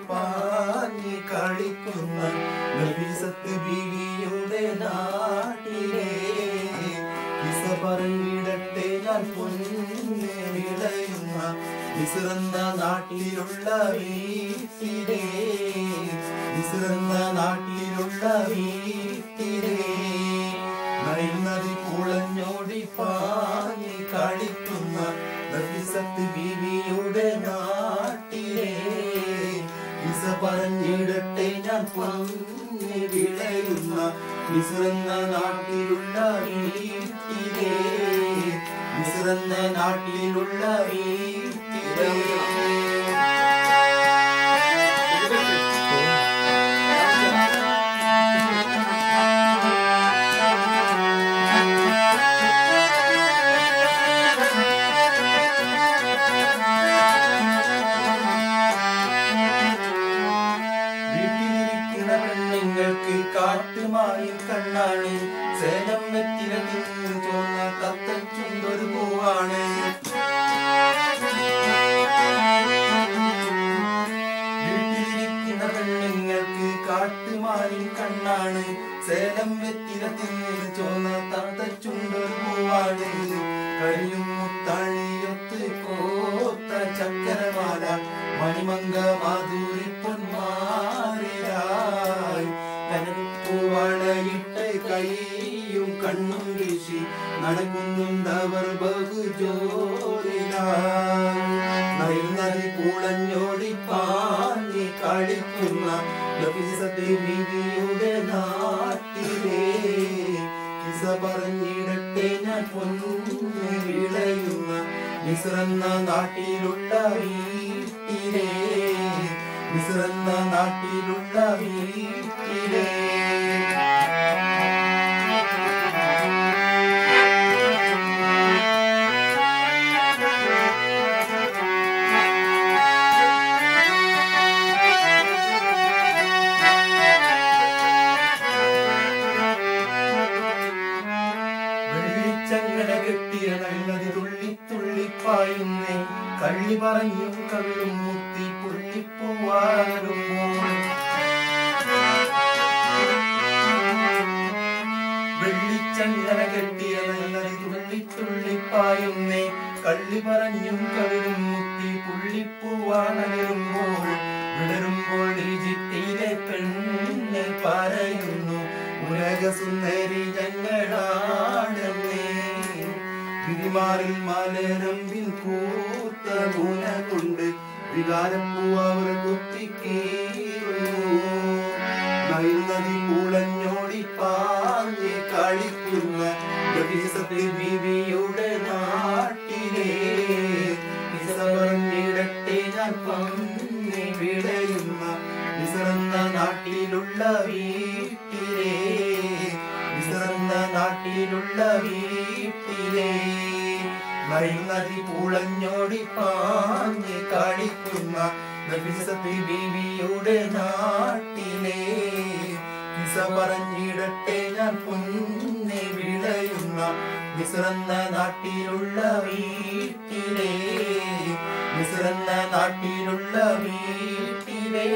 പാഞ്ഞി കളിക്കുന്ന നബിസത്ത് ബീവിയുടെ നാട്ടിലെ കിസ പറഞ്ഞിടട്ടെ ഞാൻ പൊന്നെ വിളയുന്ന മിസ്റെന്ന നാട്ടിലുള്ള വീട്ടിലെ മിസ്റെന്ന നാട്ടിലുള്ള വീട്ടിലെ നൈൽ നദി കുളഞ്ഞോടി പാഞ്ഞി കളിക്കുന്ന നബിസത്ത് ബീവിയുടെ നാട്ടിലെ കിസ പറഞ്ഞിടട്ടെ ഞാൻ പൊന്നെ വിളയുന്ന മിസ്റെന്ന നാട്ടിലുള്ള വീട്ടിലെ മിസ്റെന്ന നാട്ടിലുള്ള വീട്ടിലെ കാട്ടുമായും കണ്ണാണ് സേലം വെറ്റില തിന്നു ചോന്ന തത്തച്ചുണ്ടൊരു പൂവാണ് വീട്ടിലിരിക്കുന്ന പെണ്ണുങ്ങൾക്ക് കാട്ടുമായും കണ്ണാണ് സേലം വെറ്റില തിന്നു ചോന്ന തത്തച്ചുണ്ടൊരു പൂവാണ് കഴിയും മുത്താഴിയൊത്ത് കോത്ത ചക്കരമാല മണിമങ്ക മാധുരി പൊന്മാരിലായി പൂവളയിട്ട് കൈയും കണ്ണും വീശി നടക്കുന്നുണ്ടവർ ബഹുജോറിലായി നദി കുളഞ്ഞോടി പാഞ്ഞി കളിക്കുന്ന നബിസത്ത് ബീവിയുടെ നാട്ടിലെ കിസ പറഞ്ഞിടട്ടെ ഞാൻ പൊന്നെ വിളയുന്ന മിസ്റെന്ന നാട്ടിലുള്ള വീട്ടിലെ മിസ്റെന്ന നാട്ടിലുള്ള വീട്ടിലെ വെള്ളിച്ചങ്ങല കെട്ടിയ നല്ലത് തുള്ളി തുള്ളിപ്പായുന്നേ കള്ളി പറഞ്ഞും കള്ളും മുത്തി പുള്ളിപ്പൂവാറുമ്പോൾ വെള്ളിച്ചങ്ങല കെട്ടിയ നല്ലത് തുള്ളി തുള്ളിപ്പായുന്നേ കള്ളി പറഞ്ഞും കള്ളും മുത്തി പുള്ളിപ്പൂവാണരുമ്പോൾ വിടരുമ്പോൾ ഈജിപ്തിലെ പെണ്ണ് പറയുന്നു ഉലകസുന്ദരി ഞങ്ങളാണെന്നേ വിരിമാറിൽ മലരമ്പിൽ കൂത്ത മുന കൊണ്ട് വികാരപ്പൂ അവർ കുത്തിക്കീറുന്നു നൈൽ നദി കുളഞ്ഞോടി പാഞ്ഞി കളിക്കുന്ന നബിസത്ത് ബീവിയുടെ നാട്ടിലെ കിസ പറഞ്ഞിടട്ടെ ഞാൻ പൊന്നെ വിളയുന്ന മിസ്റെന്ന നാട്ടിലുള്ള വീട്ടിലെ മിസ്റെന്ന നാട്ടിലുള്ള വീട്ടിലെ നൈൽ നദി കുളഞ്ഞോടി പാഞ്ഞി കളിക്കുന്ന നബിസത്ത് ബീവിയുടെ നാട്ടിലെ കിസ പറഞ്ഞിടട്ടെ ഞാൻ പൊന്നെ വിളയുന്ന മിസ്റെന്ന നാട്ടിലുള്ള വീട്ടിലെ മിസ്റെന്ന നാട്ടിലുള്ള വീട്ടിലെ